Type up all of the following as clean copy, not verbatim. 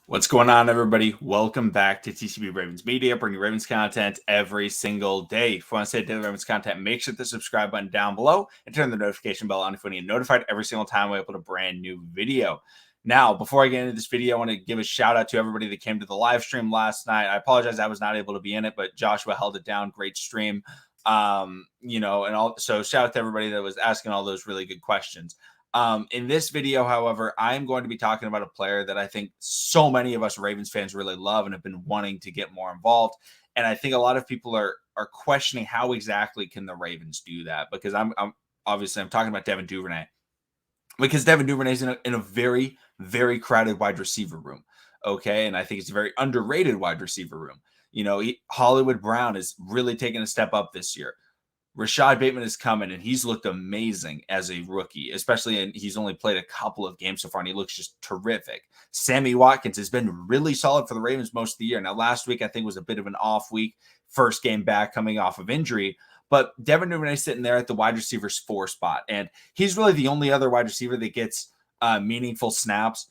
What's going on, everybody? Welcome back to TCB Ravens Media, bringing Ravens content every single day. If you want to stay daily Ravens content, make sure to hit the subscribe button down below and turn the notification bell on if you want to get notified every single time we upload a brand new video. Now, before I get into this video, I want to give a shout out to everybody that came to the live stream last night. I apologize I was not able to be in it, but Joshua held it down. Great stream. And also shout out to everybody that was asking all those really good questions. In this video, however, I'm going to be talking about a player that I think so many of us Ravens fans really love and have been wanting to get more involved. And I think a lot of people are questioning how exactly can the Ravens do that, because I'm obviously I'm talking about Devin Duvernay, because Devin Duvernay is in a very, very crowded wide receiver room. Okay. And I think it's a very underrated wide receiver room. Hollywood Brown is really taking a step up this year. Rashad Bateman is coming, and he's looked amazing as a rookie, especially he's only played a couple of games so far, and he looks just terrific. Sammy Watkins has been really solid for the Ravens most of the year. Now, last week, I think, was a bit of an off week, first game back coming off of injury, but Devin Duvernay sitting there at the wide receivers 4 spot, and he's really the only other wide receiver that gets meaningful snaps.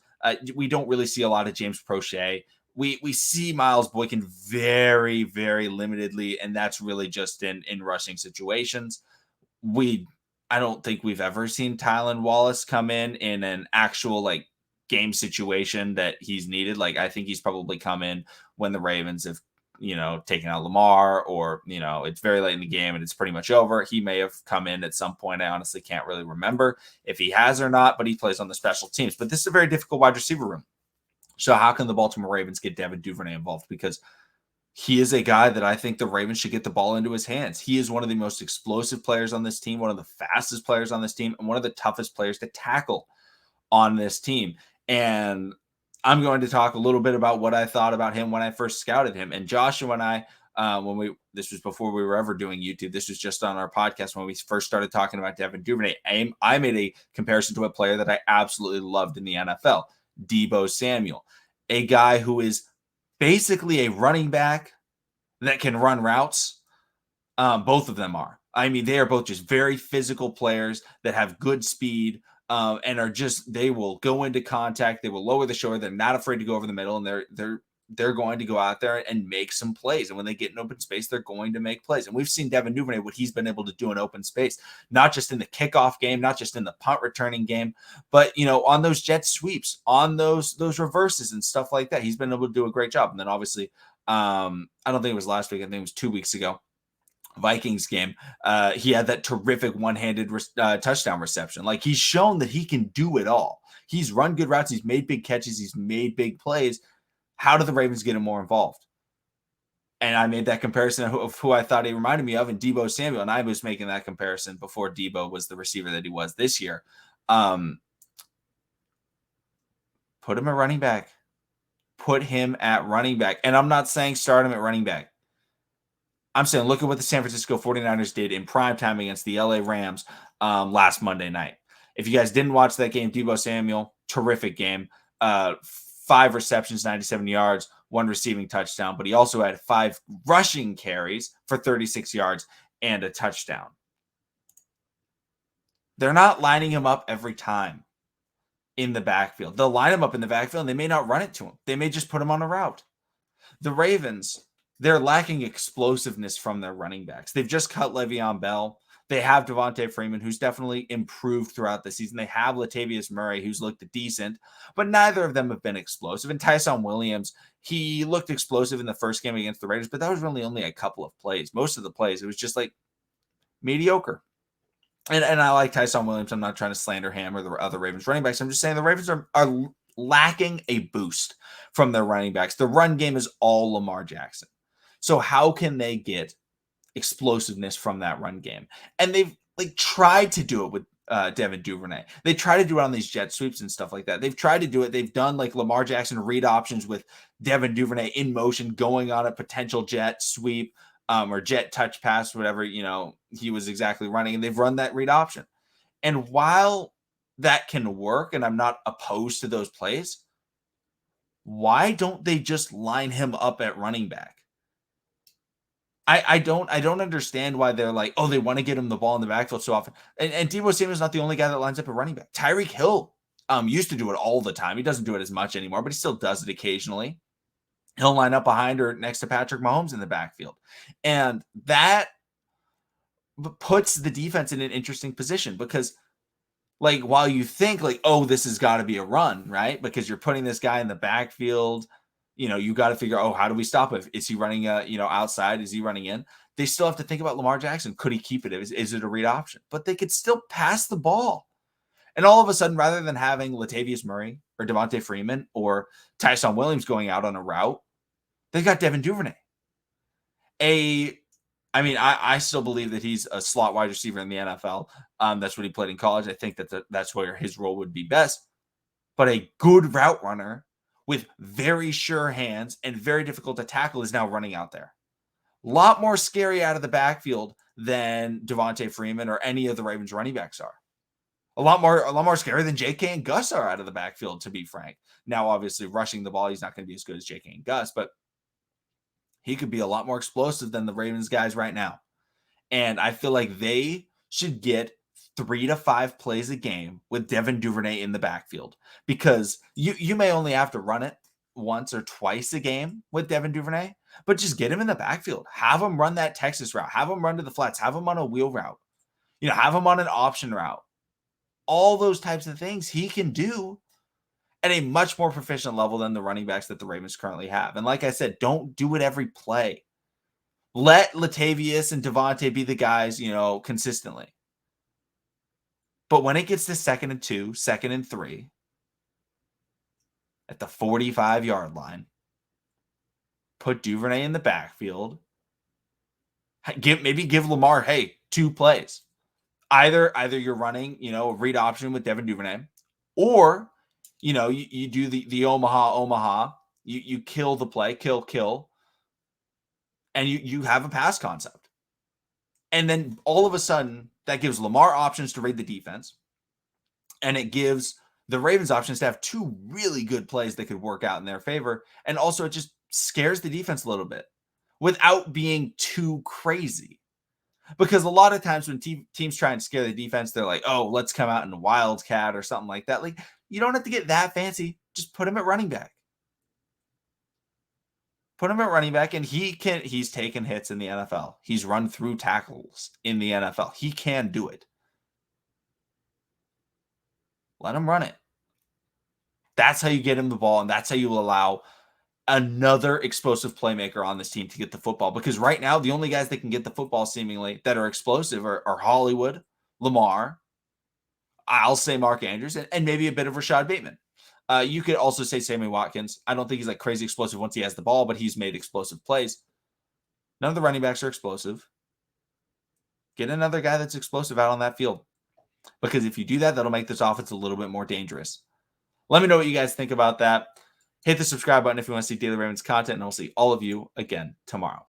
We don't really see a lot of James Prochet. We see Miles Boykin very, very limitedly, and that's really just in rushing situations. I don't think we've ever seen Tylan Wallace come in an actual game situation that he's needed. Like, I think he's probably come in when the Ravens have taken out Lamar, or it's very late in the game and it's pretty much over. He may have come in at some point. I honestly can't really remember if he has or not, but he plays on the special teams. But this is a very difficult wide receiver room. So how can the Baltimore Ravens get Devin Duvernay involved? Because he is a guy that I think the Ravens should get the ball into his hands. He is one of the most explosive players on this team, one of the fastest players on this team, and one of the toughest players to tackle on this team. And I'm going to talk a little bit about what I thought about him when I first scouted him. And Joshua and I, this was before we were ever doing YouTube. This was just on our podcast when we first started talking about Devin Duvernay. I made a comparison to a player that I absolutely loved in the NFL, Deebo Samuel, a guy who is basically a running back that can run routes. Both of them are. I mean, they are both just very physical players that have good speed, and they will go into contact. They will lower the shoulder. They're not afraid to go over the middle, and they're going to go out there and make some plays. And when they get in open space, they're going to make plays. And we've seen Devin Duvernay, what he's been able to do in open space, not just in the kickoff game, not just in the punt returning game, but, on those jet sweeps, on those reverses and stuff like that. He's been able to do a great job. And then obviously, I don't think it was last week. I think it was 2 weeks ago, Vikings game. He had that terrific one-handed touchdown reception. Like, he's shown that he can do it all. He's run good routes. He's made big catches. He's made big plays. How do the Ravens get him more involved? And I made that comparison of who I thought he reminded me of in Deebo Samuel. And I was making that comparison before Deebo was the receiver that he was this year. Put him at running back. Put him at running back. And I'm not saying start him at running back. I'm saying look at what the San Francisco 49ers did in primetime against the LA Rams last Monday night. If you guys didn't watch that game, Deebo Samuel, terrific game. 5 receptions, 97 yards, 1 receiving touchdown, but he also had 5 rushing carries for 36 yards and a touchdown. They're not lining him up every time in the backfield. They'll line him up in the backfield and they may not run it to him. They may just put him on a route. The Ravens, they're lacking explosiveness from their running backs. They've just cut Le'Veon Bell. They have Devontae Freeman, who's definitely improved throughout the season. They have Latavius Murray, who's looked decent, but neither of them have been explosive. And Tyson Williams, he looked explosive in the first game against the Raiders, but that was really only a couple of plays. Most of the plays, it was just like mediocre. And I like Tyson Williams. I'm not trying to slander him or the other Ravens running backs. I'm just saying the Ravens are lacking a boost from their running backs. The run game is all Lamar Jackson. So how can they get explosiveness from that run game? And they've tried to do it with Devin Duvernay. They try to do it on these jet sweeps and stuff like that. They've tried to do it. They've done Lamar Jackson read options with Devin Duvernay in motion, going on a potential jet sweep or jet touch pass, whatever, he was exactly running. And they've run that read option. And while that can work, and I'm not opposed to those plays, why don't they just line him up at running back? I don't understand why they're like, oh, they want to get him the ball in the backfield so often. And Deebo Samuel's not the only guy that lines up at running back. Tyreek Hill Used to do it all the time. He doesn't do it as much anymore, but he still does it occasionally. He'll line up behind or next to Patrick Mahomes in the backfield. And that puts the defense in an interesting position because, like, while you think, like, oh, this has got to be a run, right? Because you're putting this guy in the backfield, you got to figure, oh, how do we stop him? Is he running, outside? Is he running in? They still have to think about Lamar Jackson. Could he keep it? Is it a read option? But they could still pass the ball. And all of a sudden, rather than having Latavius Murray or Devontae Freeman or Tyson Williams going out on a route, they got Devin Duvernay. I still believe that he's a slot wide receiver in the NFL. That's what he played in college. I think that's where his role would be best. But a good route runner with very sure hands and very difficult to tackle is now running out there. A lot more scary out of the backfield than Devontae Freeman or any of the Ravens running backs are. A lot more scary than J.K. and Gus are out of the backfield, to be frank. Now, obviously, rushing the ball, he's not going to be as good as J.K. and Gus, but he could be a lot more explosive than the Ravens guys right now. And I feel like they should get 3 to 5 plays a game with Devin Duvernay in the backfield, because you may only have to run it once or twice a game with Devin Duvernay, but just get him in the backfield. Have him run that Texas route. Have him run to the flats. Have him on a wheel route. Have him on an option route. All those types of things he can do at a much more proficient level than the running backs that the Ravens currently have. And like I said, don't do it every play. Let Latavius and Devontae be the guys, consistently. But when it gets to 2nd and 2, 2nd and 3, at the 45-yard line, put Duvernay in the backfield. Give Lamar, 2 plays. Either you're running, a read option with Devin Duvernay, or, you do the Omaha, you kill the play, kill, and you have a pass concept. And then all of a sudden, that gives Lamar options to read the defense, and it gives the Ravens options to have 2 really good plays that could work out in their favor. And also, it just scares the defense a little bit without being too crazy. Because a lot of times when teams try and scare the defense, they're like, oh, let's come out in a wildcat or something like that. Like, you don't have to get that fancy. Just put him at running back. Put him at running back, and he's taken hits in the NFL. He's run through tackles in the NFL. He can do it. Let him run it. That's how you get him the ball, and that's how you allow another explosive playmaker on this team to get the football. Because right now, the only guys that can get the football seemingly that are explosive are Hollywood, Lamar, I'll say Mark Andrews, and maybe a bit of Rashad Bateman. You could also say Sammy Watkins. I don't think he's like crazy explosive once he has the ball, but he's made explosive plays. None of the running backs are explosive. Get another guy that's explosive out on that field. Because if you do that, that'll make this offense a little bit more dangerous. Let me know what you guys think about that. Hit the subscribe button if you want to see daily Ravens content, and I'll see all of you again tomorrow.